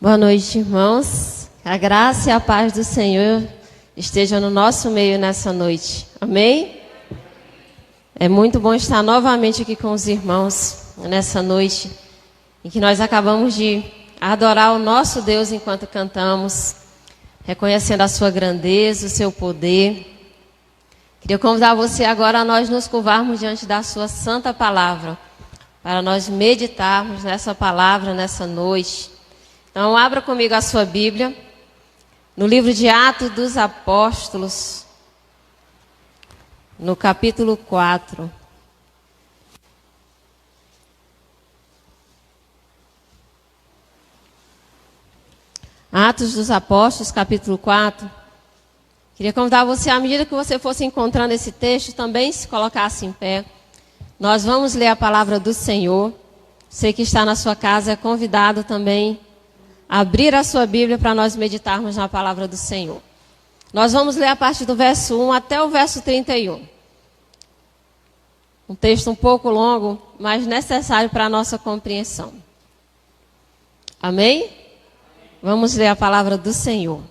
Boa noite, irmãos. A graça e a paz do Senhor esteja no nosso meio nessa noite. Amém? É muito bom estar novamente aqui com os irmãos nessa noite, em que nós acabamos de adorar o nosso Deus enquanto cantamos, reconhecendo a sua grandeza, o seu poder. Queria convidar você agora a nós nos curvarmos diante da sua santa palavra, para nós meditarmos nessa palavra nessa noite. Então, abra comigo a sua Bíblia, no livro de Atos dos Apóstolos, no capítulo 4. Atos dos Apóstolos, capítulo 4. Queria convidar você, à medida que você fosse encontrando esse texto, também se colocasse em pé. Nós vamos ler a palavra do Senhor. Você que está na sua casa é convidado também abrir a sua Bíblia para nós meditarmos na palavra do Senhor. Nós vamos ler a partir do verso 1 até o verso 31. Um texto um pouco longo, mas necessário para a nossa compreensão. Amém? Vamos ler a palavra do Senhor.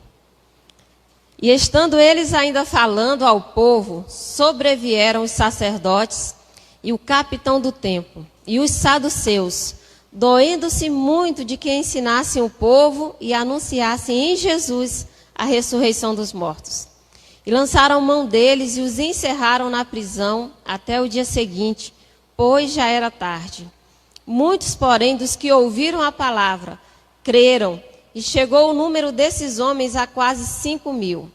E estando eles ainda falando ao povo, sobrevieram os sacerdotes e o capitão do templo e os saduceus, doendo-se muito de que ensinassem o povo e anunciassem em Jesus a ressurreição dos mortos. E lançaram mão deles e os encerraram na prisão até o dia seguinte, pois já era tarde. Muitos, porém, dos que ouviram a palavra, creram, e chegou o número desses homens a quase 5.000.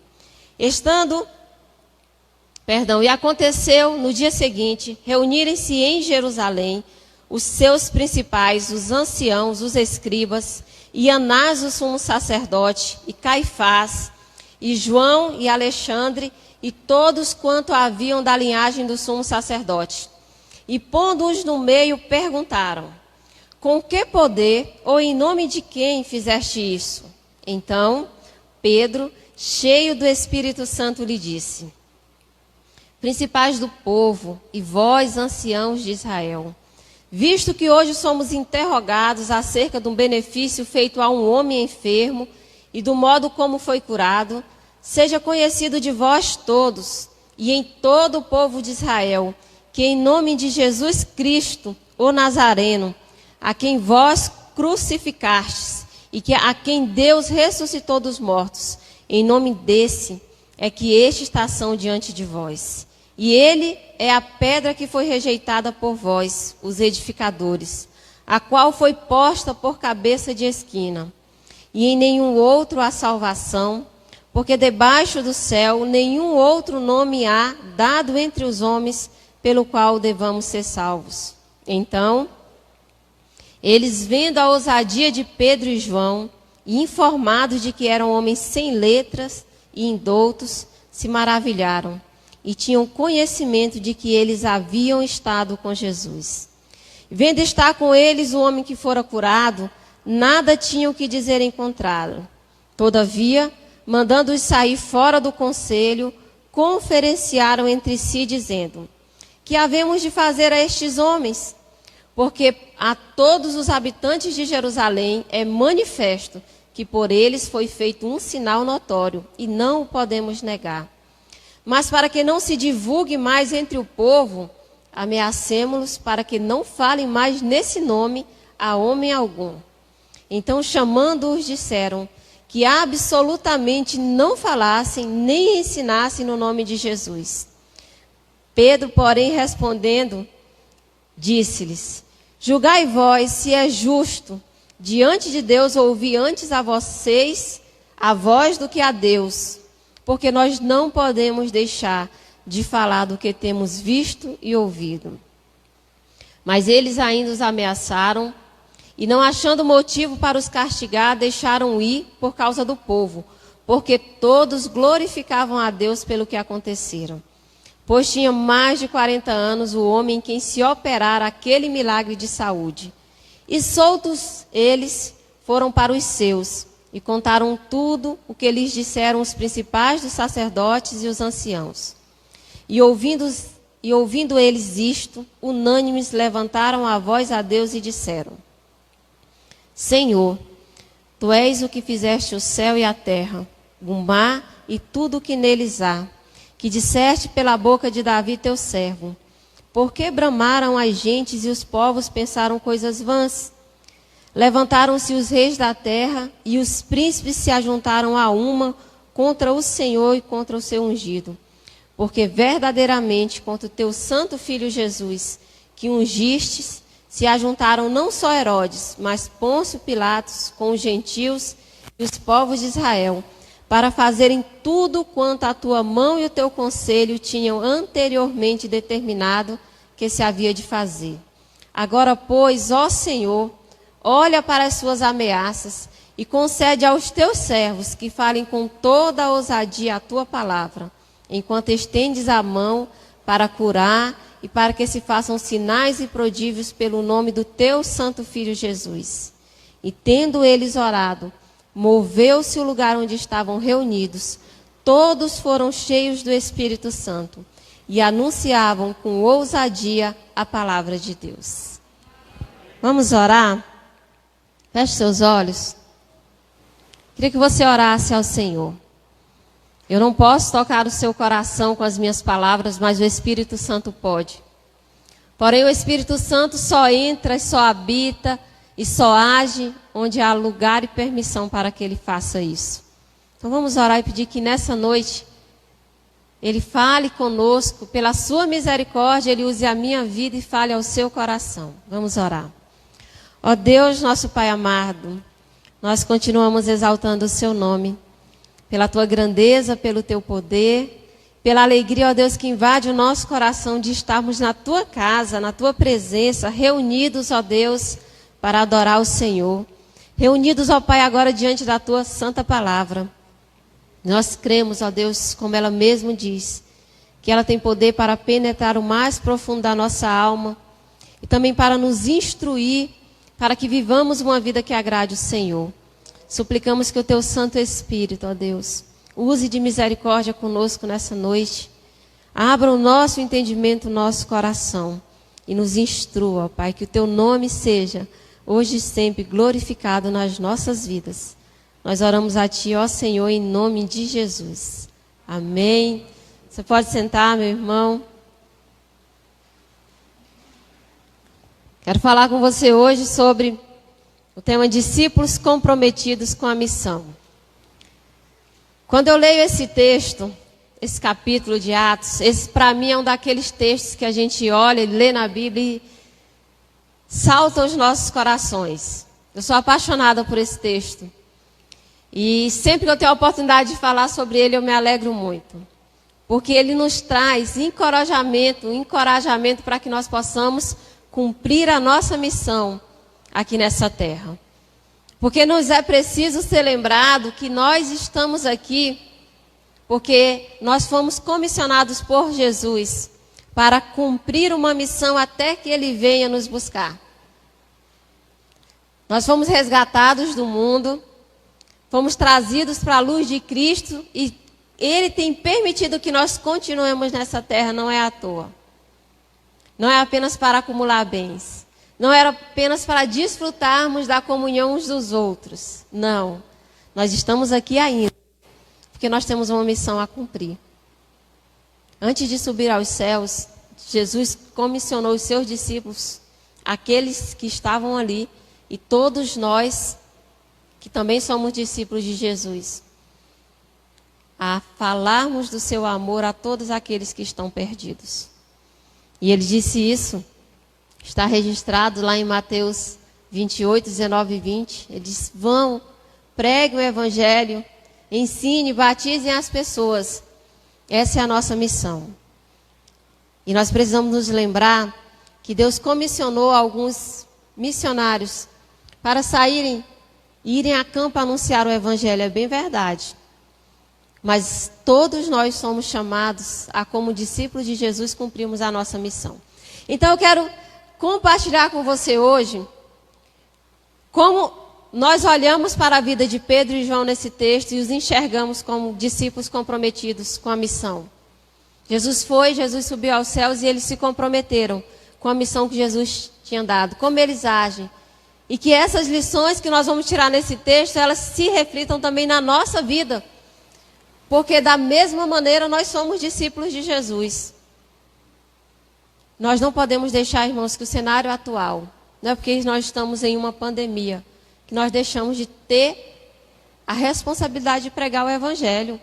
E aconteceu no dia seguinte, reunirem-se em Jerusalém os seus principais, os anciãos, os escribas, e Anás, o sumo sacerdote, e Caifás, e João e Alexandre, e todos quanto haviam da linhagem do sumo sacerdote. E pondo-os no meio, perguntaram: com que poder ou em nome de quem fizeste isso? Então, Pedro, cheio do Espírito Santo, lhe disse: principais do povo, e vós, anciãos de Israel, visto que hoje somos interrogados acerca de um benefício feito a um homem enfermo e do modo como foi curado, seja conhecido de vós todos e em todo o povo de Israel, que em nome de Jesus Cristo, o Nazareno, a quem vós crucificastes e a quem Deus ressuscitou dos mortos, em nome desse é que estação diante de vós. E ele é a pedra que foi rejeitada por vós, os edificadores, a qual foi posta por cabeça de esquina. E em nenhum outro há salvação, porque debaixo do céu nenhum outro nome há dado entre os homens pelo qual devamos ser salvos. Então, eles, vendo a ousadia de Pedro e João, e informados de que eram homens sem letras e indoutos, se maravilharam. E tinham conhecimento de que eles haviam estado com Jesus. Vendo estar com eles o homem que fora curado, nada tinham que dizer em contrário. Todavia, mandando-os sair fora do conselho, conferenciaram entre si, dizendo: que havemos de fazer a estes homens? Porque a todos os habitantes de Jerusalém é manifesto que por eles foi feito um sinal notório, e não o podemos negar. Mas para que não se divulgue mais entre o povo, ameacemo-los para que não falem mais nesse nome a homem algum. Então, chamando-os, disseram que absolutamente não falassem nem ensinassem no nome de Jesus. Pedro, porém, respondendo, disse-lhes: julgai vós se é justo diante de Deus ouvir antes a vocês a voz do que a Deus. Porque nós não podemos deixar de falar do que temos visto e ouvido. Mas eles ainda os ameaçaram, e não achando motivo para os castigar, deixaram ir por causa do povo, porque todos glorificavam a Deus pelo que aconteceram. Pois tinha mais de 40 anos o homem em quem se operara aquele milagre de saúde. E soltos eles foram para os seus, e contaram tudo o que lhes disseram os principais dos sacerdotes e os anciãos. E ouvindo eles isto, unânimes levantaram a voz a Deus e disseram: Senhor, Tu és o que fizeste o céu e a terra, o mar e tudo o que neles há, que disseste pela boca de Davi teu servo. Por que bramaram as gentes e os povos pensaram coisas vãs? Levantaram-se os reis da terra e os príncipes se ajuntaram a uma contra o Senhor e contra o seu ungido. Porque verdadeiramente contra o teu santo filho Jesus, que ungistes, se ajuntaram não só Herodes, mas Pôncio Pilatos com os gentios e os povos de Israel, para fazerem tudo quanto a tua mão e o teu conselho tinham anteriormente determinado que se havia de fazer. Agora, pois, ó Senhor, olha para as suas ameaças e concede aos teus servos que falem com toda a ousadia a tua palavra, enquanto estendes a mão para curar e para que se façam sinais e prodígios pelo nome do teu santo filho Jesus. E tendo eles orado, moveu-se o lugar onde estavam reunidos. Todos foram cheios do Espírito Santo e anunciavam com ousadia a palavra de Deus. Vamos orar? Feche seus olhos. Queria que você orasse ao Senhor. Eu não posso tocar o seu coração com as minhas palavras, mas o Espírito Santo pode. Porém, o Espírito Santo só entra, só habita e só age onde há lugar e permissão para que ele faça isso. Então vamos orar e pedir que nessa noite ele fale conosco, pela sua misericórdia, ele use a minha vida e fale ao seu coração. Vamos orar. Ó Deus, nosso Pai amado, nós continuamos exaltando o seu nome, pela tua grandeza, pelo teu poder, pela alegria, ó Deus, que invade o nosso coração de estarmos na tua casa, na tua presença, reunidos, ó Deus, para adorar o Senhor. Reunidos, ó Pai, agora diante da tua santa palavra. Nós cremos, ó Deus, como ela mesmo diz, que ela tem poder para penetrar o mais profundo da nossa alma e também para nos instruir, para que vivamos uma vida que agrade o Senhor. Suplicamos que o teu Santo Espírito, ó Deus, use de misericórdia conosco nessa noite. Abra o nosso entendimento, o nosso coração e nos instrua, ó Pai, que o teu nome seja hoje e sempre glorificado nas nossas vidas. Nós oramos a ti, ó Senhor, em nome de Jesus. Amém. Você pode sentar, meu irmão. Quero falar com você hoje sobre o tema discípulos comprometidos com a missão. Quando eu leio esse texto, esse capítulo de Atos, esse para mim é um daqueles textos que a gente olha e lê na Bíblia e salta aos nossos corações. Eu sou apaixonada por esse texto. E sempre que eu tenho a oportunidade de falar sobre ele, eu me alegro muito. Porque ele nos traz encorajamento para que nós possamos cumprir a nossa missão aqui nessa terra. Porque nos é preciso ser lembrado que nós estamos aqui porque nós fomos comissionados por Jesus para cumprir uma missão até que ele venha nos buscar. Nós fomos resgatados do mundo, fomos trazidos para a luz de Cristo e ele tem permitido que nós continuemos nessa terra, não é à toa. Não é apenas para acumular bens. Não era apenas para desfrutarmos da comunhão uns dos outros. Não. Nós estamos aqui ainda, porque nós temos uma missão a cumprir. Antes de subir aos céus, Jesus comissionou os seus discípulos, aqueles que estavam ali, e todos nós, que também somos discípulos de Jesus, a falarmos do seu amor a todos aqueles que estão perdidos. E ele disse isso, está registrado lá em Mateus 28, 19 e 20. Ele diz: vão, preguem o evangelho, ensine, batizem as pessoas. Essa é a nossa missão. E nós precisamos nos lembrar que Deus comissionou alguns missionários para saírem e irem a campo anunciar o evangelho. É bem verdade. Mas todos nós somos chamados a, como discípulos de Jesus, cumprirmos a nossa missão. Então eu quero compartilhar com você hoje como nós olhamos para a vida de Pedro e João nesse texto e os enxergamos como discípulos comprometidos com a missão. Jesus subiu aos céus e eles se comprometeram com a missão que Jesus tinha dado. Como eles agem E que essas lições que nós vamos tirar nesse texto, elas se reflitam também na nossa vida. Porque da mesma maneira nós somos discípulos de Jesus. Nós não podemos deixar, irmãos, que o cenário atual, não é porque nós estamos em uma pandemia, que nós deixamos de ter a responsabilidade de pregar o Evangelho.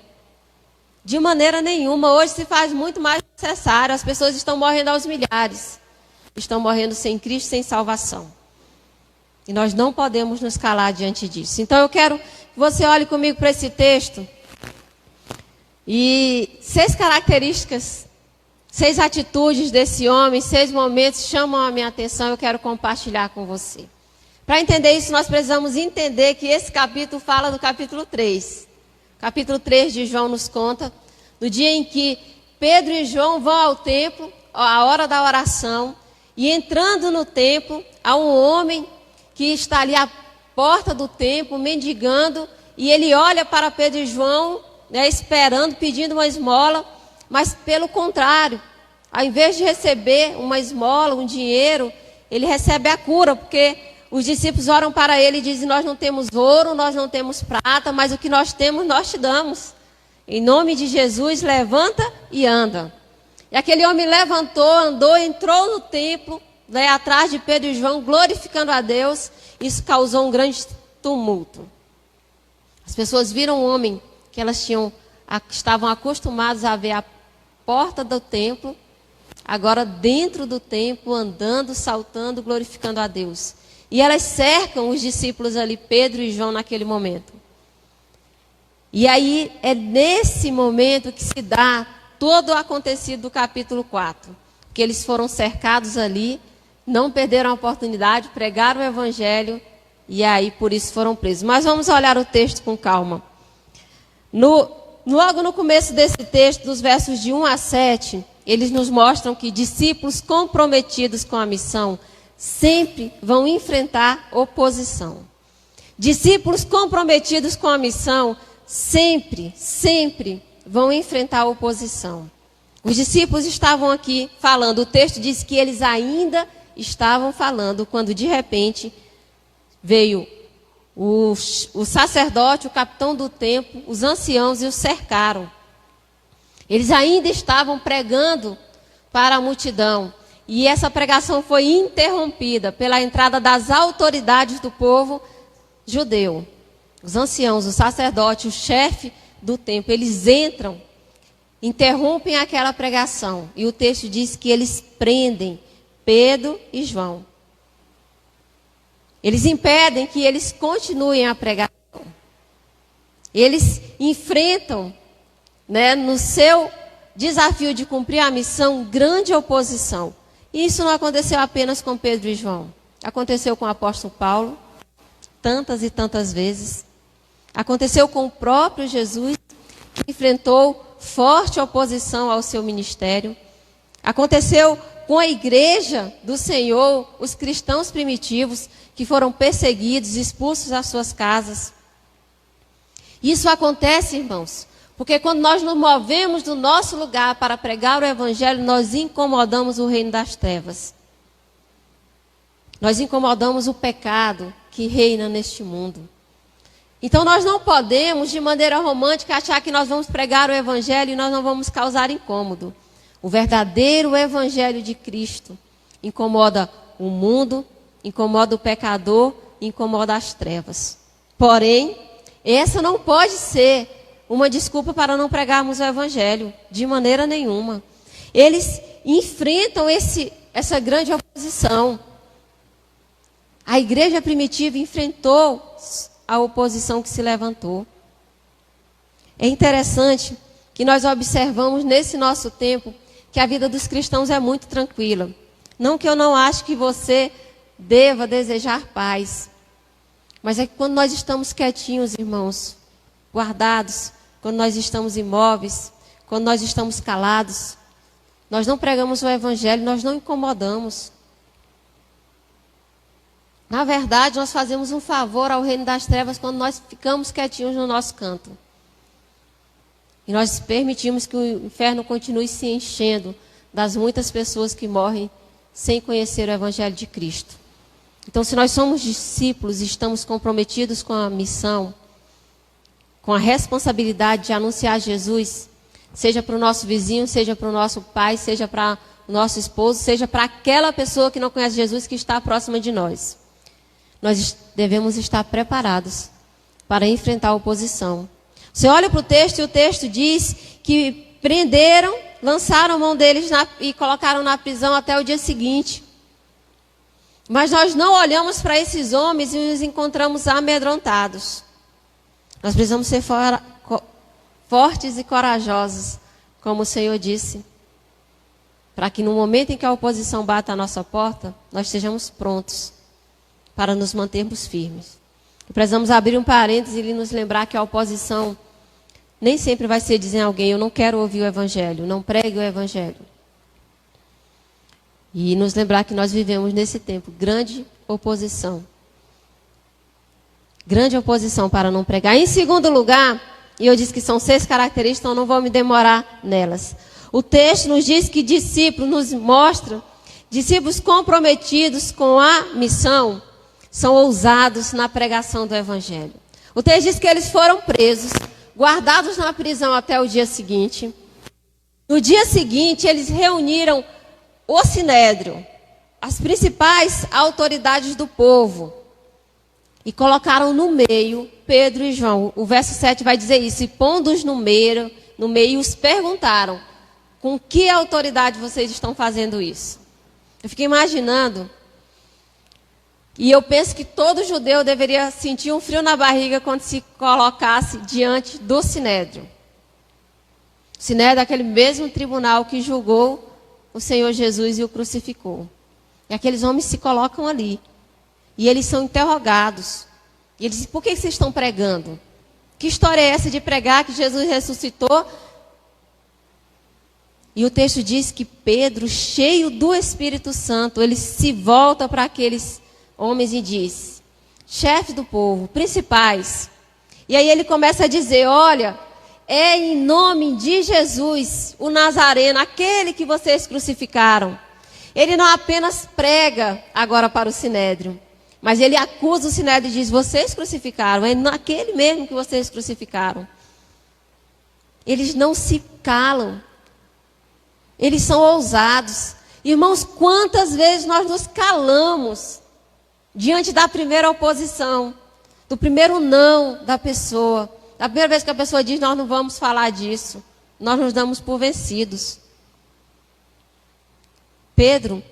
De maneira nenhuma. Hoje se faz muito mais necessário. As pessoas estão morrendo aos milhares. Estão morrendo sem Cristo, sem salvação. E nós não podemos nos calar diante disso. Então eu quero que você olhe comigo para esse texto. E 6 características, 6 atitudes desse homem, 6 momentos chamam a minha atenção. Eu quero compartilhar com você. Para entender isso, nós precisamos entender que esse capítulo fala do capítulo 3. Capítulo 3 de João nos conta do dia em que Pedro e João vão ao templo, à hora da oração, e entrando no templo, há um homem que está ali à porta do templo, mendigando, e ele olha para Pedro e João, né, esperando, pedindo uma esmola, mas pelo contrário, ao invés de receber uma esmola, um dinheiro, ele recebe a cura, porque os discípulos oram para ele e dizem: nós não temos ouro, nós não temos prata, mas o que nós temos, nós te damos. Em nome de Jesus, levanta e anda. E aquele homem levantou, andou, entrou no templo, né, atrás de Pedro e João, glorificando a Deus. Isso causou um grande tumulto. As pessoas viram um homem que elas estavam acostumadas a ver à porta do templo, agora dentro do templo, andando, saltando, glorificando a Deus. E elas cercam os discípulos ali, Pedro e João, naquele momento. E aí é nesse momento que se dá todo o acontecido do capítulo 4. Que eles foram cercados ali, não perderam a oportunidade, pregaram o Evangelho e aí por isso foram presos. Mas vamos olhar o texto com calma. Logo no começo desse texto, dos versos de 1 a 7, eles nos mostram que discípulos comprometidos com a missão sempre vão enfrentar oposição. Discípulos comprometidos com a missão sempre vão enfrentar oposição. Os discípulos estavam aqui falando, o texto diz que eles ainda estavam falando, quando de repente veio o sacerdote, o capitão do templo, os anciãos e os cercaram. Eles ainda estavam pregando para a multidão. E essa pregação foi interrompida pela entrada das autoridades do povo judeu. Os anciãos, o sacerdote, o chefe do templo, eles entram, interrompem aquela pregação. E o texto diz que eles prendem Pedro e João. Eles impedem que eles continuem a pregação. Eles enfrentam, né, no seu desafio de cumprir a missão, grande oposição. E isso não aconteceu apenas com Pedro e João. Aconteceu com o apóstolo Paulo, tantas e tantas vezes. Aconteceu com o próprio Jesus, que enfrentou forte oposição ao seu ministério. Aconteceu com a igreja do Senhor, os cristãos primitivos, que foram perseguidos, expulsos das suas casas. Isso acontece, irmãos, porque quando nós nos movemos do nosso lugar para pregar o Evangelho, nós incomodamos o reino das trevas. Nós incomodamos o pecado que reina neste mundo. Então nós não podemos, de maneira romântica, achar que nós vamos pregar o Evangelho e nós não vamos causar incômodo. O verdadeiro Evangelho de Cristo incomoda o mundo, incomoda o pecador, incomoda as trevas. Porém, essa não pode ser uma desculpa para não pregarmos o Evangelho, de maneira nenhuma. Eles enfrentam essa grande oposição. A igreja primitiva enfrentou a oposição que se levantou. É interessante que nós observamos nesse nosso tempo que a vida dos cristãos é muito tranquila. Não que eu não acho que você deva desejar paz, mas é que quando nós estamos quietinhos, irmãos, guardados, quando nós estamos imóveis, quando nós estamos calados, nós não pregamos o Evangelho, nós não incomodamos. Na verdade, nós fazemos um favor ao reino das trevas quando nós ficamos quietinhos no nosso canto. E nós permitimos que o inferno continue se enchendo das muitas pessoas que morrem sem conhecer o Evangelho de Cristo. Então, se nós somos discípulos e estamos comprometidos com a missão, com a responsabilidade de anunciar Jesus, seja para o nosso vizinho, seja para o nosso pai, seja para o nosso esposo, seja para aquela pessoa que não conhece Jesus que está próxima de nós. Nós devemos estar preparados para enfrentar a oposição. Você olha para o texto e o texto diz que prenderam, lançaram a mão deles e colocaram na prisão até o dia seguinte. Mas nós não olhamos para esses homens e os encontramos amedrontados. Nós precisamos ser fortes e corajosos, como o Senhor disse, para que no momento em que a oposição bata à nossa porta, nós estejamos prontos para nos mantermos firmes. E precisamos abrir um parêntese e nos lembrar que a oposição nem sempre vai ser dizer a alguém: eu não quero ouvir o Evangelho, não pregue o Evangelho. E nos lembrar que nós vivemos nesse tempo grande oposição. Grande oposição para não pregar. Em segundo lugar, e eu disse que são 6 características, então não vou me demorar nelas. O texto nos diz que discípulos, nos mostra, discípulos comprometidos com a missão, são ousados na pregação do Evangelho. O texto diz que eles foram presos, guardados na prisão até o dia seguinte. No dia seguinte, eles reuniram o Sinédrio, as principais autoridades do povo, e colocaram no meio Pedro e João. O verso 7 vai dizer isso: e pondo-os no meio, os perguntaram: com que autoridade vocês estão fazendo isso? Eu fiquei imaginando, e eu penso que todo judeu deveria sentir um frio na barriga quando se colocasse diante do Sinédrio. O Sinédrio é aquele mesmo tribunal que julgou o Senhor Jesus e o crucificou. E aqueles homens se colocam ali. E eles são interrogados. E eles dizem: por que vocês estão pregando? Que história é essa de pregar que Jesus ressuscitou? E o texto diz que Pedro, cheio do Espírito Santo, ele se volta para aqueles homens e diz: chefes do povo, principais. E aí ele começa a dizer: olha, é em nome de Jesus, o Nazareno, aquele que vocês crucificaram. Ele não apenas prega agora para o Sinédrio, mas ele acusa o Sinédrio e diz: vocês crucificaram, é naquele mesmo que vocês crucificaram. Eles não se calam. Eles são ousados. Irmãos, quantas vezes nós nos calamos diante da primeira oposição, do primeiro não da pessoa. Da primeira vez que a pessoa diz: nós não vamos falar disso, nós nos damos por vencidos. Pedro,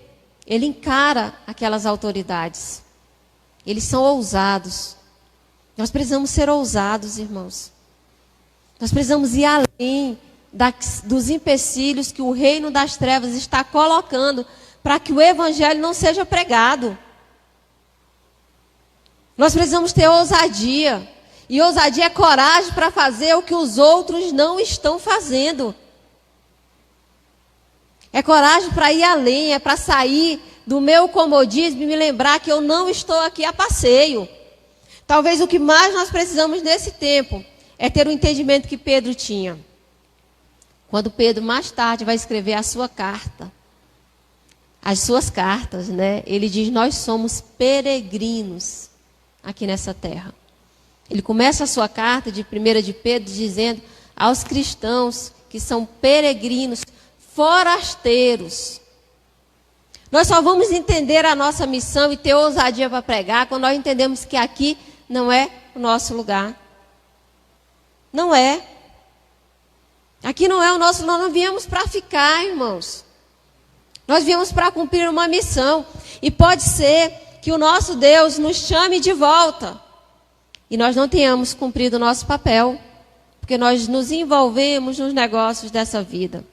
ele encara aquelas autoridades. Eles são ousados. Nós precisamos ser ousados, irmãos. Nós precisamos ir além dos empecilhos que o reino das trevas está colocando para que o evangelho não seja pregado. Nós precisamos ter ousadia. E ousadia é coragem para fazer o que os outros não estão fazendo. É coragem para ir além, é para sair do meu comodismo e me lembrar que eu não estou aqui a passeio. Talvez o que mais nós precisamos nesse tempo é ter o entendimento que Pedro tinha. Quando Pedro mais tarde vai escrever a sua carta, as suas cartas, né? Ele diz: nós somos peregrinos aqui nessa terra. Ele começa a sua carta de 1 de Pedro dizendo aos cristãos que são peregrinos, forasteiros. Nós só vamos entender a nossa missão e ter ousadia para pregar quando nós entendemos que aqui não é o nosso lugar. Não é. Aqui não é o nosso lugar. Nós não viemos para ficar, irmãos. Nós viemos para cumprir uma missão. E pode ser que o nosso Deus nos chame de volta e nós não tenhamos cumprido o nosso papel, porque nós nos envolvemos nos negócios dessa vida.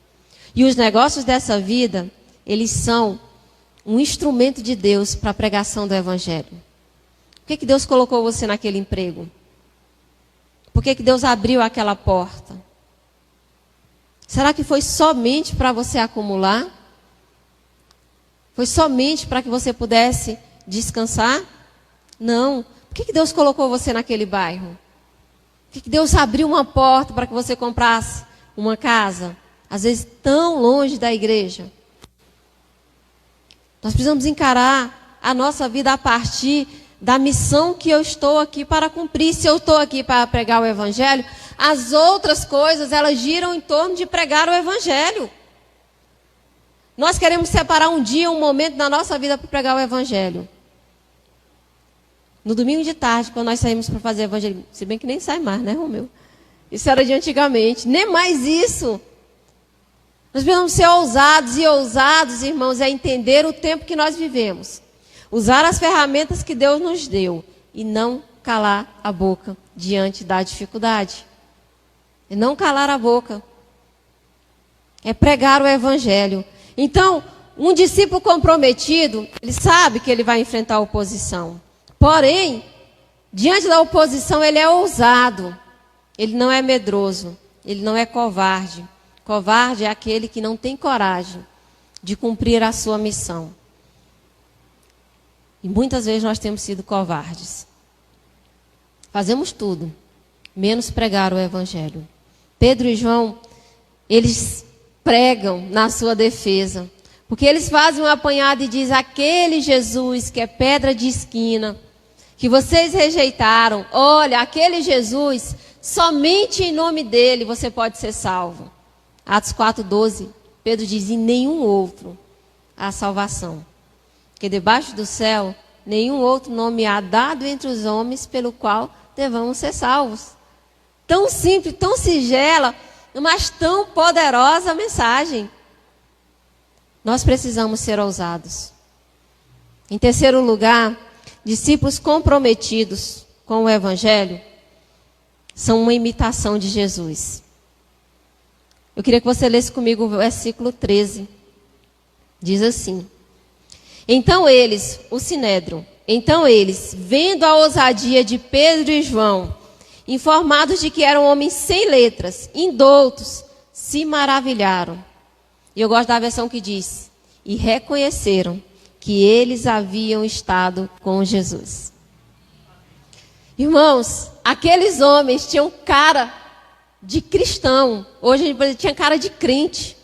E os negócios dessa vida, eles são um instrumento de Deus para a pregação do Evangelho. Por que Deus colocou você naquele emprego? Por que Deus abriu aquela porta? Será que foi somente para você acumular? Foi somente para que você pudesse descansar? Não. Por que Deus colocou você naquele bairro? Por que Deus abriu uma porta para que você comprasse uma casa? Às vezes tão longe da igreja. Nós precisamos encarar a nossa vida a partir da missão que eu estou aqui para cumprir. Se eu estou aqui para pregar o Evangelho, as outras coisas, elas giram em torno de pregar o Evangelho. Nós queremos separar um dia, um momento da nossa vida para pregar o Evangelho. No domingo de tarde, quando nós saímos para fazer evangelho, se bem que nem sai mais, né, Romeu? Isso era de antigamente, nem mais isso. Nós precisamos ser ousados, e ousados, irmãos, é entender o tempo que nós vivemos. Usar as ferramentas que Deus nos deu e não calar a boca diante da dificuldade. E não calar a boca. É pregar o Evangelho. Então, um discípulo comprometido, ele sabe que ele vai enfrentar oposição. Porém, diante da oposição, ele é ousado. Ele não é medroso. Ele não é covarde. Covarde é aquele que não tem coragem de cumprir a sua missão. E muitas vezes nós temos sido covardes. Fazemos tudo, menos pregar o Evangelho. Pedro e João, eles pregam na sua defesa. Porque eles fazem um apanhado e dizem: aquele Jesus que é pedra de esquina, que vocês rejeitaram, olha, aquele Jesus, somente em nome dele você pode ser salvo. Atos 4:12, Pedro diz: em nenhum outro há salvação. Porque debaixo do céu, nenhum outro nome há dado entre os homens pelo qual devamos ser salvos. Tão simples, tão singela, mas tão poderosa a mensagem. Nós precisamos ser ousados. Em terceiro lugar, discípulos comprometidos com o Evangelho são uma imitação de Jesus. Eu queria que você lesse comigo o versículo 13. Diz assim: então eles, o Sinédrio, vendo a ousadia de Pedro e João, informados de que eram homens sem letras, indoutos, se maravilharam. E eu gosto da versão que diz: e reconheceram que eles haviam estado com Jesus. Irmãos, aqueles homens tinham cara de cristão. Hoje a gente tinha cara de crente.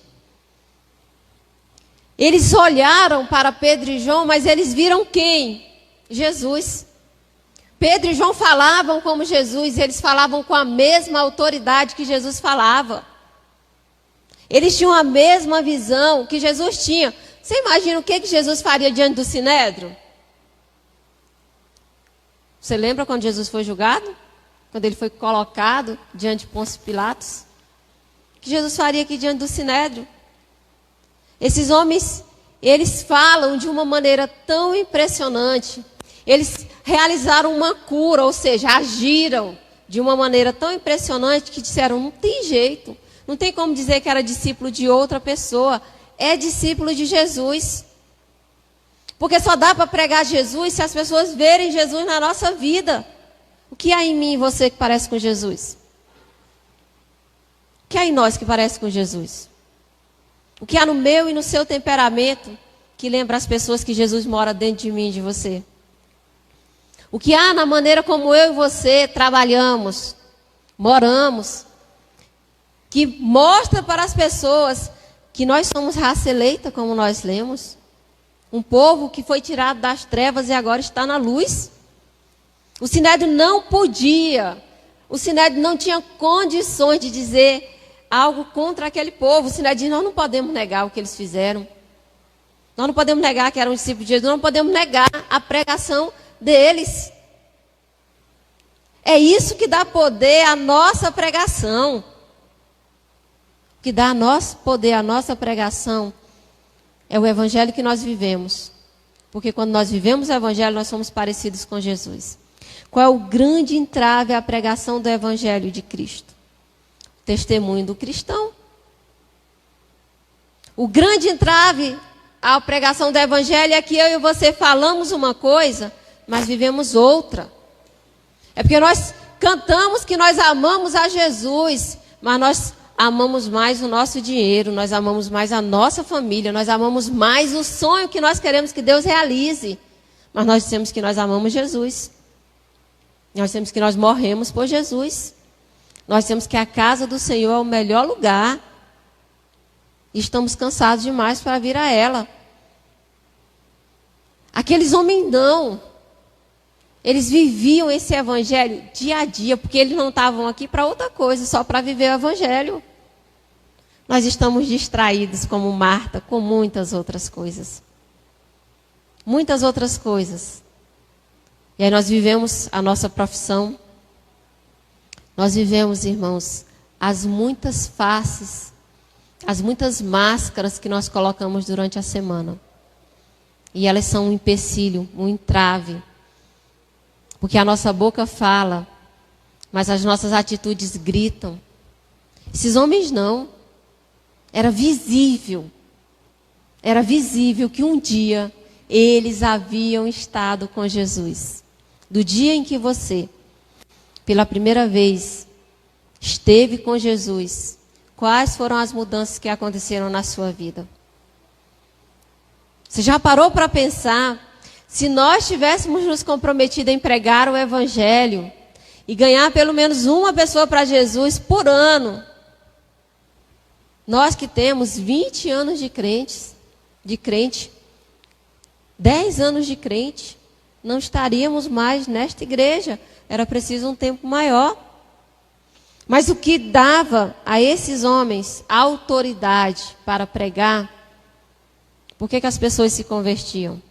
Eles olharam para Pedro e João, mas eles viram quem? Jesus. Pedro e João falavam como Jesus, eles falavam com a mesma autoridade que Jesus falava. Eles tinham a mesma visão que Jesus tinha. Você imagina o que Jesus faria diante do Sinédrio? Você lembra quando Jesus foi julgado? Quando ele foi colocado diante de Pôncio Pilatos? O que Jesus faria aqui diante do Sinédrio? Esses homens, eles falam de uma maneira tão impressionante. Eles realizaram uma cura, ou seja, agiram de uma maneira tão impressionante que disseram: não tem jeito. Não tem como dizer que era discípulo de outra pessoa. É discípulo de Jesus. Porque só dá para pregar Jesus se as pessoas verem Jesus na nossa vida. O que há em mim e você que parece com Jesus? O que há em nós que parece com Jesus? O que há no meu e no seu temperamento que lembra as pessoas que Jesus mora dentro de mim e de você? O que há na maneira como eu e você trabalhamos, moramos, que mostra para as pessoas que nós somos raça eleita, como nós lemos. Um povo que foi tirado das trevas e agora está na luz. O Sinédrio não podia, o Sinédrio não tinha condições de dizer algo contra aquele povo. O Sinédrio diz: nós não podemos negar o que eles fizeram. Nós não podemos negar que eram discípulos de Jesus, nós não podemos negar a pregação deles. É isso que dá poder à nossa pregação. O que dá poder à nossa pregação é o Evangelho que nós vivemos. Porque quando nós vivemos o Evangelho, nós somos parecidos com Jesus. Qual é o grande entrave à pregação do Evangelho de Cristo? O testemunho do cristão. O grande entrave à pregação do Evangelho é que eu e você falamos uma coisa, mas vivemos outra. É porque nós cantamos que nós amamos a Jesus, mas nós amamos mais o nosso dinheiro, nós amamos mais a nossa família, nós amamos mais o sonho que nós queremos que Deus realize. Mas nós dizemos que nós amamos Jesus. Nós dizemos que nós morremos por Jesus. Nós dizemos que a casa do Senhor é o melhor lugar. E estamos cansados demais para vir a ela. Aqueles homens não. Eles viviam esse evangelho dia a dia, porque eles não estavam aqui para outra coisa, só para viver o evangelho. Nós estamos distraídos, como Marta, com muitas outras coisas. Muitas outras coisas. E aí nós vivemos a nossa profissão. Nós vivemos, irmãos, as muitas faces, as muitas máscaras que nós colocamos durante a semana. E elas são um empecilho, um entrave. Porque a nossa boca fala, mas as nossas atitudes gritam. Esses homens não. Era visível que um dia eles haviam estado com Jesus. Do dia em que você, pela primeira vez, esteve com Jesus, quais foram as mudanças que aconteceram na sua vida? Você já parou para pensar, se nós tivéssemos nos comprometido em pregar o Evangelho e ganhar pelo menos uma pessoa para Jesus por ano, nós que temos 20 anos de crente, 10 anos de crente, não estaríamos mais nesta igreja. Era preciso um tempo maior. Mas o que dava a esses homens autoridade para pregar, por que as pessoas se convertiam?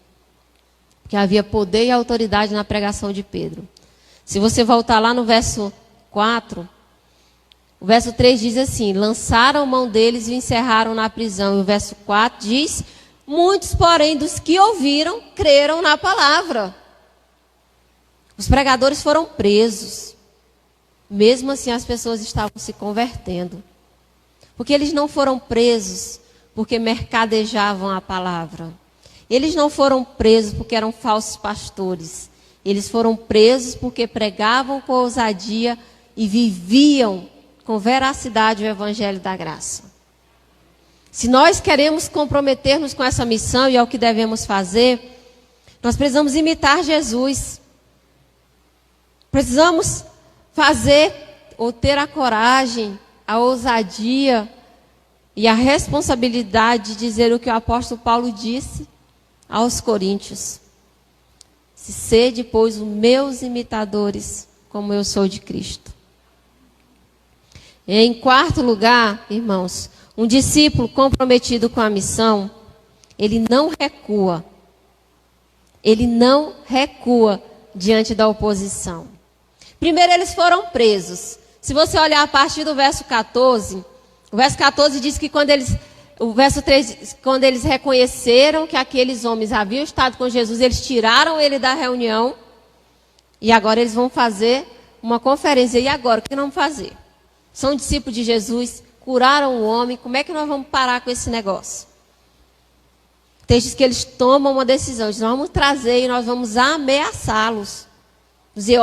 Porque havia poder e autoridade na pregação de Pedro. Se você voltar lá no verso 4, o verso 3 diz assim: lançaram mão deles e o encerraram na prisão. E o verso 4 diz: muitos, porém, dos que ouviram, creram na palavra. Os pregadores foram presos. Mesmo assim, as pessoas estavam se convertendo. Porque eles não foram presos porque mercadejavam a palavra. Eles não foram presos porque eram falsos pastores. Eles foram presos porque pregavam com ousadia e viviam com veracidade o evangelho da graça. Se nós queremos comprometer-nos com essa missão, e é o que devemos fazer, nós precisamos imitar Jesus. Precisamos fazer ou ter a coragem, a ousadia e a responsabilidade de dizer o que o apóstolo Paulo disse aos coríntios: se sede, pois, os meus imitadores, como eu sou de Cristo. Em quarto lugar, irmãos, um discípulo comprometido com a missão, ele não recua. Ele não recua diante da oposição. Primeiro, eles foram presos. Se você olhar a partir do verso 14, o verso 14 diz que o verso 3, quando eles reconheceram que aqueles homens haviam estado com Jesus, eles tiraram ele da reunião e agora eles vão fazer uma conferência. E agora, o que nós vamos fazer? São discípulos de Jesus, curaram o homem, como é que nós vamos parar com esse negócio? O texto diz que eles tomam uma decisão, nós vamos trazer e nós vamos ameaçá-los. Dizer,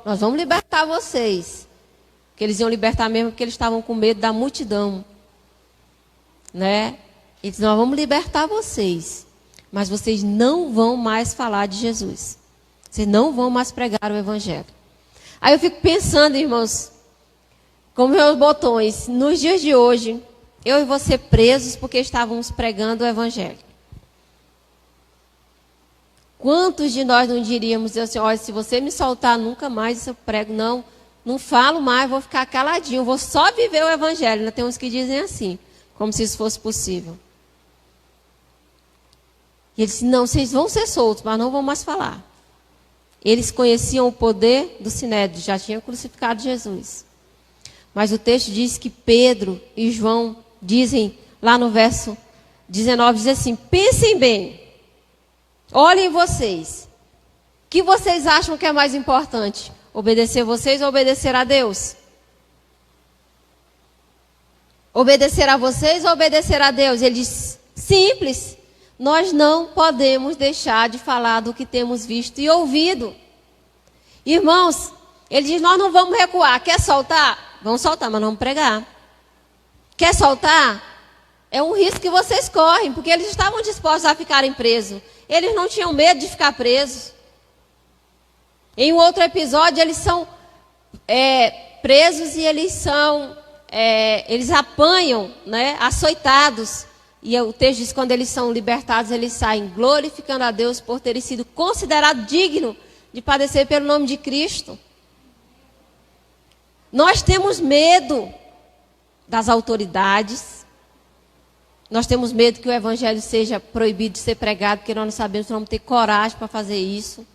nós vamos libertar vocês. Porque eles iam libertar mesmo porque eles estavam com medo da multidão. Né? Eles diziam, nós vamos libertar vocês. Mas vocês não vão mais falar de Jesus. Vocês não vão mais pregar o evangelho. Aí eu fico pensando, irmãos, como meus botões, nos dias de hoje, eu e você presos porque estávamos pregando o evangelho. Quantos de nós não diríamos assim, olha, se você me soltar, nunca mais eu prego, não falo mais, vou ficar caladinho, vou só viver o evangelho. Ainda tem uns que dizem assim, como se isso fosse possível. E ele disse, não, vocês vão ser soltos, mas não vão mais falar. Eles conheciam o poder do Sinédrio, já tinham crucificado Jesus. Mas o texto diz que Pedro e João dizem, lá no verso 19, diz assim, pensem bem, olhem vocês, o que vocês acham que é mais importante? Obedecer vocês ou obedecer a Deus? Obedecer a vocês ou obedecer a Deus? Ele diz, simples, nós não podemos deixar de falar do que temos visto e ouvido. Irmãos, ele diz, nós não vamos recuar, quer soltar? Vamos soltar, mas não vamos pregar. Quer soltar? É um risco que vocês correm, porque eles estavam dispostos a ficarem presos. Eles não tinham medo de ficar presos. Em um outro episódio, eles são presos e eles apanham, né, açoitados. E o texto diz que quando eles são libertados, eles saem glorificando a Deus por terem sido considerados dignos de padecer pelo nome de Cristo. Nós temos medo das autoridades. Nós temos medo que o evangelho seja proibido de ser pregado, porque nós não sabemos se vamos ter coragem para fazer isso.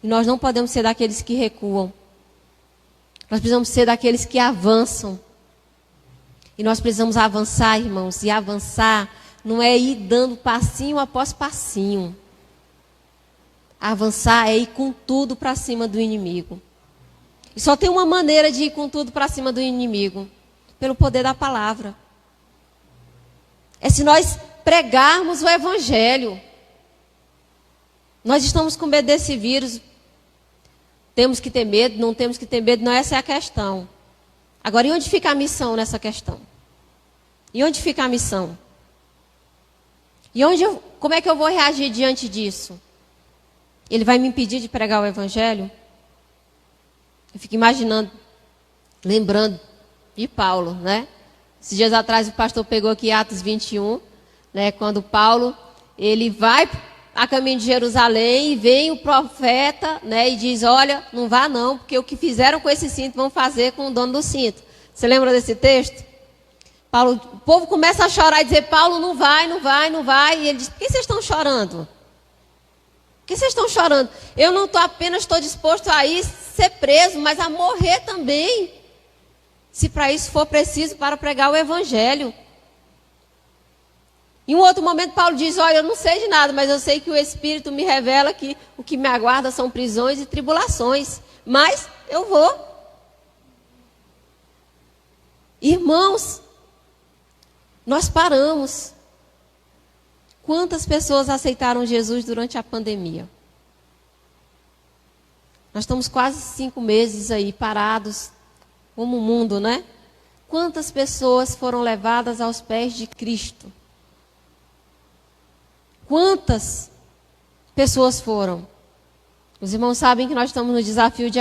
E nós não podemos ser daqueles que recuam. Nós precisamos ser daqueles que avançam. E nós precisamos avançar, irmãos. E avançar não é ir dando passinho após passinho. Avançar é ir com tudo para cima do inimigo. E só tem uma maneira de ir com tudo para cima do inimigo. Pelo poder da palavra. É se nós pregarmos o evangelho. Nós estamos com medo desse vírus. Temos que ter medo, não temos que ter medo, não, essa é a questão. Agora, e onde fica a missão nessa questão? E onde fica a missão? E como é que eu vou reagir diante disso? Ele vai me impedir de pregar o evangelho? Eu fico imaginando, lembrando de Paulo, né? Esses dias atrás o pastor pegou aqui Atos 21, né? Quando Paulo, ele vai a caminho de Jerusalém e vem o profeta, né? E diz, olha, não vá não, porque o que fizeram com esse cinto vão fazer com o dono do cinto. Você lembra desse texto? O povo começa a chorar e dizer, Paulo, não vai, não vai, não vai. E ele diz, por que vocês estão chorando? Por que vocês estão chorando? Eu não estou disposto a ir ser preso, mas a morrer também. Se para isso for preciso para pregar o evangelho. Em um outro momento, Paulo diz, olha, eu não sei de nada, mas eu sei que o Espírito me revela que o que me aguarda são prisões e tribulações. Mas eu vou. Irmãos, nós paramos. Quantas pessoas aceitaram Jesus durante a pandemia? Nós estamos quase 5 meses aí parados, como o mundo, né? Quantas pessoas foram levadas aos pés de Cristo? Quantas pessoas foram? Os irmãos sabem que nós estamos no desafio de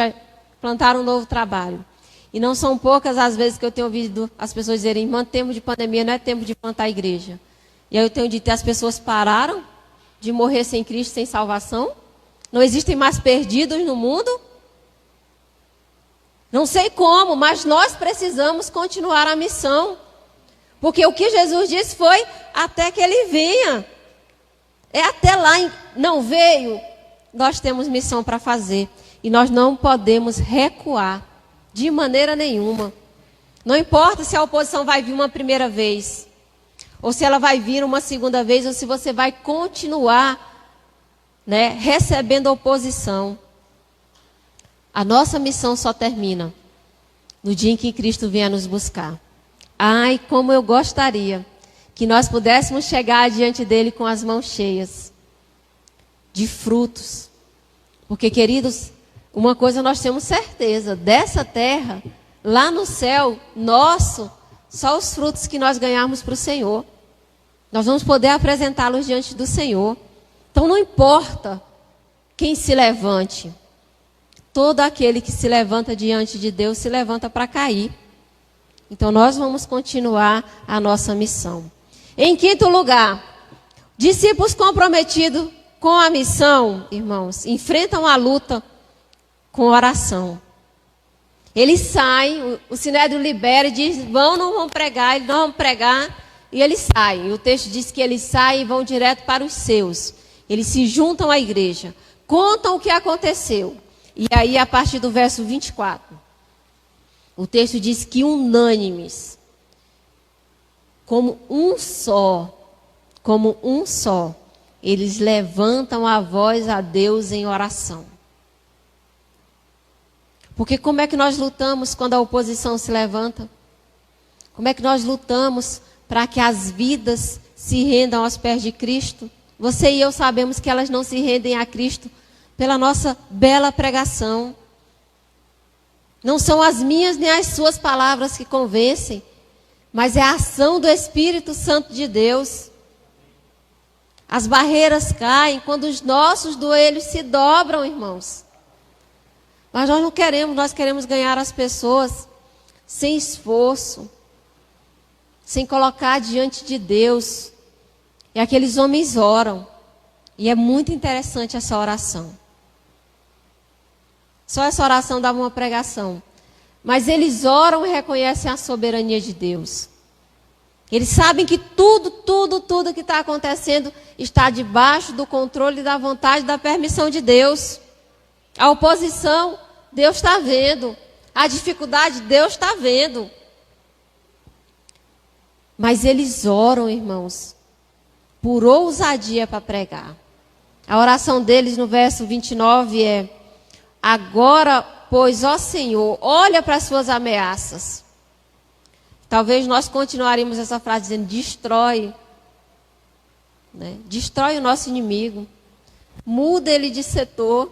plantar um novo trabalho. E não são poucas as vezes que eu tenho ouvido as pessoas dizerem, irmã, tempo de pandemia não é tempo de plantar a igreja. E aí eu tenho dito, as pessoas pararam de morrer sem Cristo, sem salvação? Não existem mais perdidos no mundo? Não sei como, mas nós precisamos continuar a missão. Porque o que Jesus disse foi, até que Ele venha. É até lá, não veio, nós temos missão para fazer. E nós não podemos recuar, de maneira nenhuma. Não importa se a oposição vai vir uma primeira vez, ou se ela vai vir uma segunda vez, ou se você vai continuar, né, recebendo oposição. A nossa missão só termina no dia em que Cristo vier nos buscar. Ai, como eu gostaria que nós pudéssemos chegar diante dele com as mãos cheias de frutos. Porque, queridos, uma coisa nós temos certeza, dessa terra, lá no céu, nosso, só os frutos que nós ganharmos para o Senhor. Nós vamos poder apresentá-los diante do Senhor. Então não importa quem se levante. Todo aquele que se levanta diante de Deus se levanta para cair. Então nós vamos continuar a nossa missão. Em quinto lugar, discípulos comprometidos com a missão, irmãos, enfrentam a luta com oração. Eles saem, o Sinédrio libera e diz, não vão pregar, eles não vão pregar, e eles saem. O texto diz que eles saem e vão direto para os seus. Eles se juntam à igreja, contam o que aconteceu. E aí, a partir do verso 24, o texto diz que unânimes, como um só, eles levantam a voz a Deus em oração. Porque como é que nós lutamos quando a oposição se levanta? Como é que nós lutamos para que as vidas se rendam aos pés de Cristo? Você e eu sabemos que elas não se rendem a Cristo pela nossa bela pregação. Não são as minhas nem as suas palavras que convencem, mas é a ação do Espírito Santo de Deus. As barreiras caem quando os nossos joelhos se dobram, irmãos. Mas nós não queremos, nós queremos ganhar as pessoas sem esforço, sem colocar diante de Deus. E aqueles homens oram. E é muito interessante essa oração. Só essa oração dava uma pregação. Mas eles oram e reconhecem a soberania de Deus. Eles sabem que tudo que está acontecendo está debaixo do controle da vontade, da permissão de Deus. A oposição, Deus está vendo. A dificuldade, Deus está vendo. Mas eles oram, irmãos, por ousadia para pregar. A oração deles no verso 29 é: agora, pois, ó Senhor, olha para as suas ameaças. Talvez nós continuaríamos essa frase dizendo: destrói. Né? Destrói o nosso inimigo. Muda ele de setor.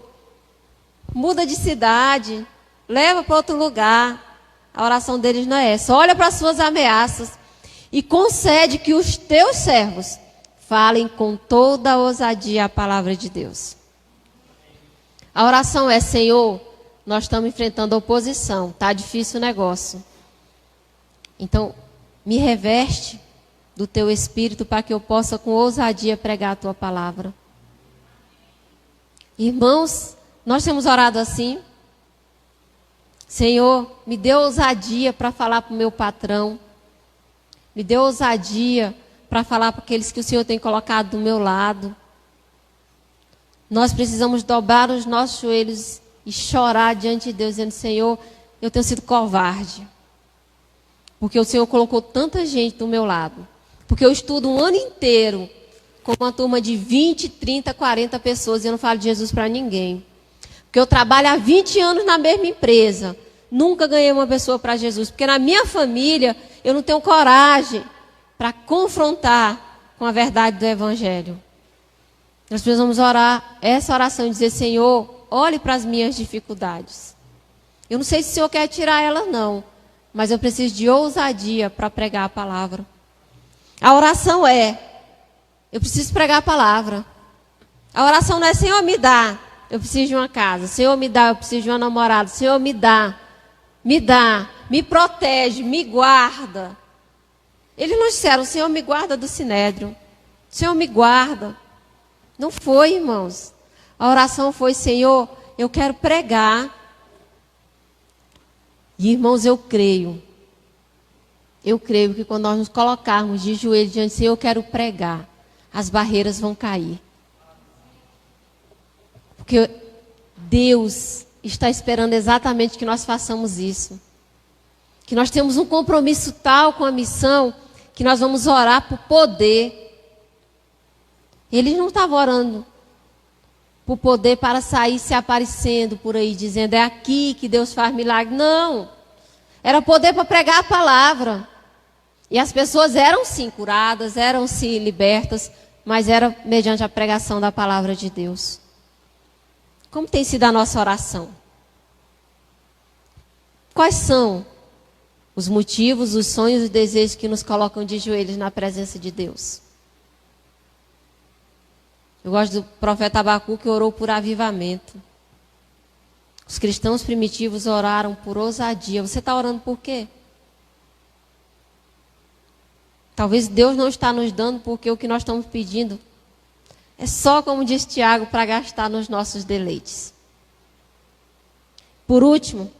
Muda de cidade. Leva para outro lugar. A oração deles não é essa. Olha para as suas ameaças e concede que os teus servos falem com toda a ousadia a palavra de Deus. A oração é: Senhor, nós estamos enfrentando oposição. Está difícil o negócio. Então, me reveste do teu Espírito para que eu possa com ousadia pregar a tua palavra. Irmãos, nós temos orado assim. Senhor, me dê ousadia para falar para o meu patrão. Me dê ousadia para falar para aqueles que o Senhor tem colocado do meu lado. Nós precisamos dobrar os nossos joelhos e chorar diante de Deus, dizendo: Senhor, eu tenho sido covarde. Porque o Senhor colocou tanta gente do meu lado. Porque eu estudo um ano inteiro com uma turma de 20, 30, 40 pessoas e eu não falo de Jesus para ninguém. Porque eu trabalho há 20 anos na mesma empresa. Nunca ganhei uma pessoa para Jesus. Porque na minha família eu não tenho coragem para confrontar com a verdade do Evangelho. Nós precisamos orar essa oração e dizer: Senhor, olhe para as minhas dificuldades. Eu não sei se o Senhor quer tirar elas, não. Mas eu preciso de ousadia para pregar a palavra. A oração é: eu preciso pregar a palavra. A oração não é: Senhor, me dá, eu preciso de uma casa. Senhor, me dá, eu preciso de uma namorada. Senhor, me dá, me protege, me guarda. Eles não disseram: Senhor, me guarda do sinédrio. Senhor, me guarda. Não foi, irmãos. A oração foi: Senhor, eu quero pregar. E, irmãos, eu creio que quando nós nos colocarmos de joelhos diante do Senhor, eu quero pregar, as barreiras vão cair. Porque Deus está esperando exatamente que nós façamos isso. Que nós temos um compromisso tal com a missão, que nós vamos orar por poder. Eles não estavam orando por poder para sair se aparecendo por aí, dizendo: é aqui que Deus faz milagre. Não. Era poder para pregar a palavra. E as pessoas eram sim curadas, eram sim libertas, mas era mediante a pregação da palavra de Deus. Como tem sido a nossa oração? Quais são os motivos, os sonhos e os desejos que nos colocam de joelhos na presença de Deus? Eu gosto do profeta Abacuque, que orou por avivamento. Os cristãos primitivos oraram por ousadia. Você está orando por quê? Talvez Deus não está nos dando porque o que nós estamos pedindo é só, como diz Tiago, para gastar nos nossos deleites. Por último,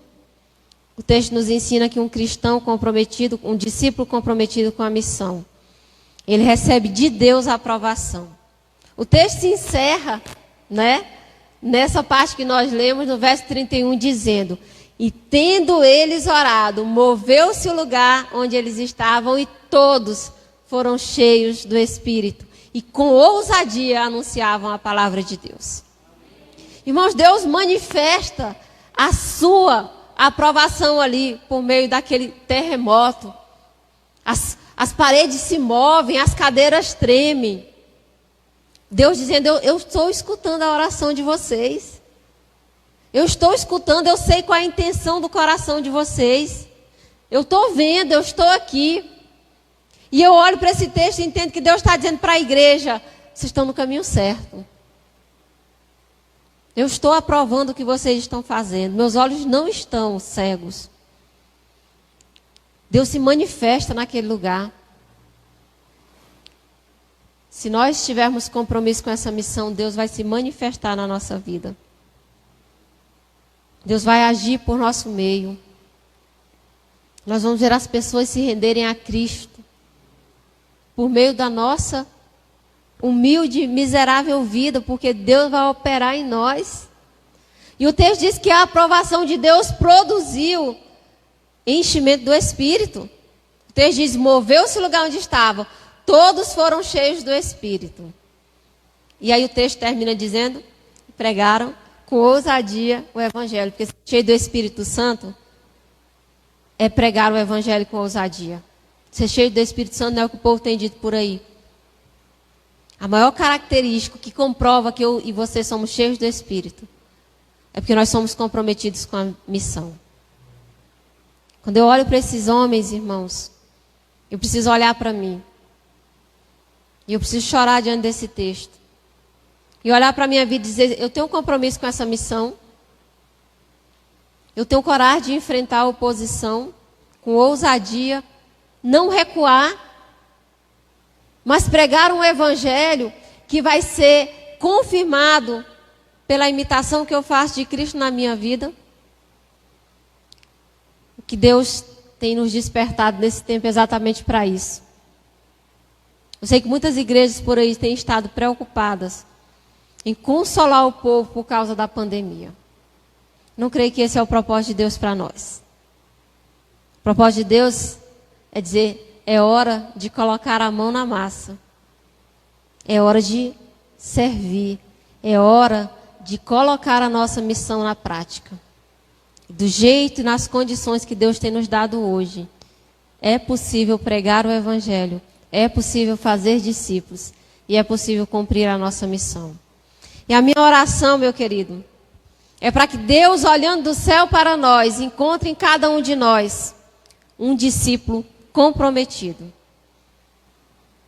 o texto nos ensina que um cristão comprometido, um discípulo comprometido com a missão, ele recebe de Deus a aprovação. O texto se encerra, nessa parte que nós lemos, no verso 31, dizendo: e tendo eles orado, moveu-se o lugar onde eles estavam e todos foram cheios do Espírito. E com ousadia anunciavam a palavra de Deus. Irmãos, Deus manifesta a sua aprovação ali por meio daquele terremoto. As paredes se movem, as cadeiras tremem. Deus dizendo: eu estou escutando a oração de vocês. Eu estou escutando, eu sei qual é a intenção do coração de vocês. Eu estou vendo, eu estou aqui. E eu olho para esse texto e entendo que Deus está dizendo para a igreja: vocês estão no caminho certo. Eu estou aprovando o que vocês estão fazendo. Meus olhos não estão cegos. Deus se manifesta naquele lugar. Se nós tivermos compromisso com essa missão, Deus vai se manifestar na nossa vida. Deus vai agir por nosso meio. Nós vamos ver as pessoas se renderem a Cristo por meio da nossa humilde, miserável vida, porque Deus vai operar em nós. E o texto diz que a aprovação de Deus produziu enchimento do Espírito. O texto diz, moveu-se o lugar onde estava, todos foram cheios do Espírito. E aí o texto termina dizendo, pregaram com ousadia o Evangelho, porque cheio do Espírito Santo é pregar o Evangelho com ousadia. Ser cheio do Espírito Santo não é o que o povo tem dito por aí. A maior característica que comprova que eu e você somos cheios do Espírito é porque nós somos comprometidos com a missão. Quando eu olho para esses homens, irmãos, eu preciso olhar para mim. E eu preciso chorar diante desse texto. E olhar para a minha vida e dizer, eu tenho um compromisso com essa missão. Eu tenho coragem de enfrentar a oposição com ousadia, não recuar, mas pregar um evangelho que vai ser confirmado pela imitação que eu faço de Cristo na minha vida. O que Deus tem nos despertado nesse tempo exatamente para isso. Eu sei que muitas igrejas por aí têm estado preocupadas em consolar o povo por causa da pandemia. Não creio que esse é o propósito de Deus para nós. O propósito de Deus é dizer, é hora de colocar a mão na massa. É hora de servir. É hora de colocar a nossa missão na prática. Do jeito e nas condições que Deus tem nos dado hoje. É possível pregar o Evangelho. É possível fazer discípulos. E é possível cumprir a nossa missão. E a minha oração, meu querido, é para que Deus, olhando do céu para nós, encontre em cada um de nós um discípulo comprometido.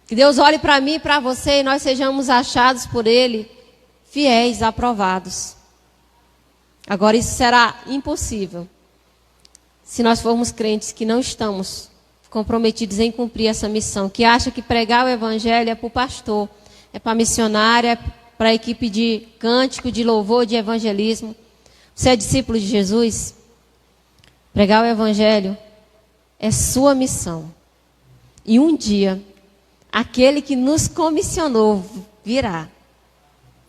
Que Deus olhe para mim e para você e nós sejamos achados por Ele fiéis, aprovados. Agora, isso será impossível se nós formos crentes que não estamos comprometidos em cumprir essa missão, que acha que pregar o Evangelho é para o pastor, é para a missionária, é para a equipe de cântico, de louvor, de evangelismo. Você é discípulo de Jesus? Pregar o Evangelho é sua missão. E um dia, aquele que nos comissionou virá.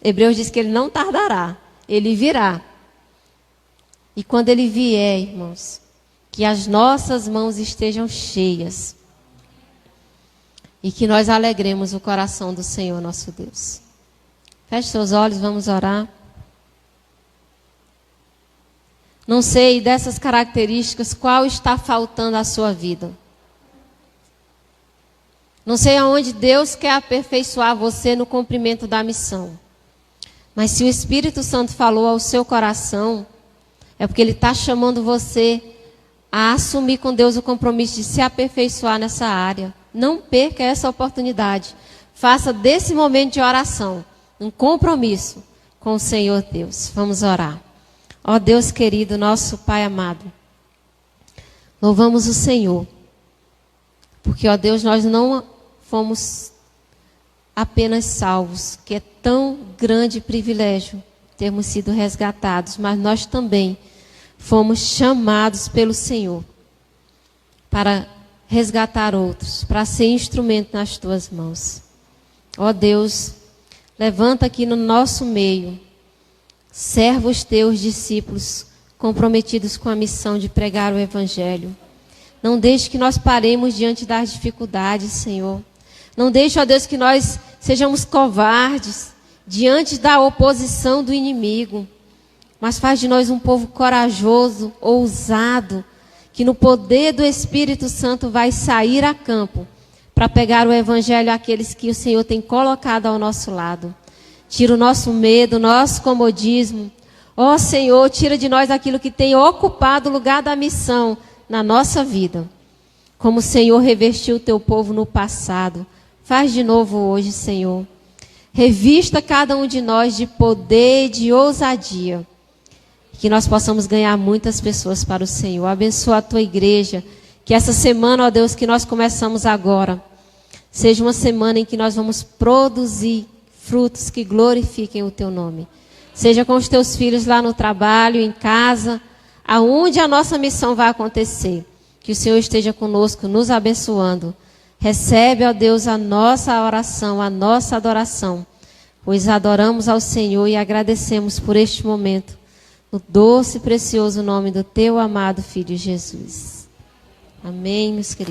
Hebreus diz que ele não tardará, ele virá. E quando ele vier, irmãos, que as nossas mãos estejam cheias e que nós alegremos o coração do Senhor nosso Deus. Feche seus olhos, vamos orar. Não sei dessas características qual está faltando à sua vida. Não sei aonde Deus quer aperfeiçoar você no cumprimento da missão. Mas se o Espírito Santo falou ao seu coração, é porque Ele está chamando você a assumir com Deus o compromisso de se aperfeiçoar nessa área. Não perca essa oportunidade. Faça desse momento de oração um compromisso com o Senhor Deus. Vamos orar. Ó Deus querido, nosso Pai amado, louvamos o Senhor, porque, ó Deus, nós não fomos apenas salvos, que é tão grande privilégio termos sido resgatados, mas nós também fomos chamados pelo Senhor para resgatar outros, para ser instrumento nas tuas mãos. Ó Deus, levanta aqui no nosso meio servos teus discípulos comprometidos com a missão de pregar o Evangelho. Não deixe que nós paremos diante das dificuldades, Senhor. Não deixe, ó Deus, que nós sejamos covardes diante da oposição do inimigo. Mas faz de nós um povo corajoso, ousado, que no poder do Espírito Santo vai sair a campo para pegar o Evangelho àqueles que o Senhor tem colocado ao nosso lado. Tira o nosso medo, o nosso comodismo. Ó Senhor, tira de nós aquilo que tem ocupado o lugar da missão na nossa vida. Como o Senhor revestiu o teu povo no passado, faz de novo hoje, Senhor. Revista cada um de nós de poder e de ousadia. Que nós possamos ganhar muitas pessoas para o Senhor. Abençoa a tua igreja. Que essa semana, ó Deus, que nós começamos agora, seja uma semana em que nós vamos produzir frutos que glorifiquem o teu nome. Seja com os teus filhos lá no trabalho, em casa, aonde a nossa missão vai acontecer. Que o Senhor esteja conosco, nos abençoando. Recebe, ó Deus, a nossa oração, a nossa adoração, pois adoramos ao Senhor e agradecemos por este momento, no doce e precioso nome do teu amado Filho Jesus. Amém, meus queridos.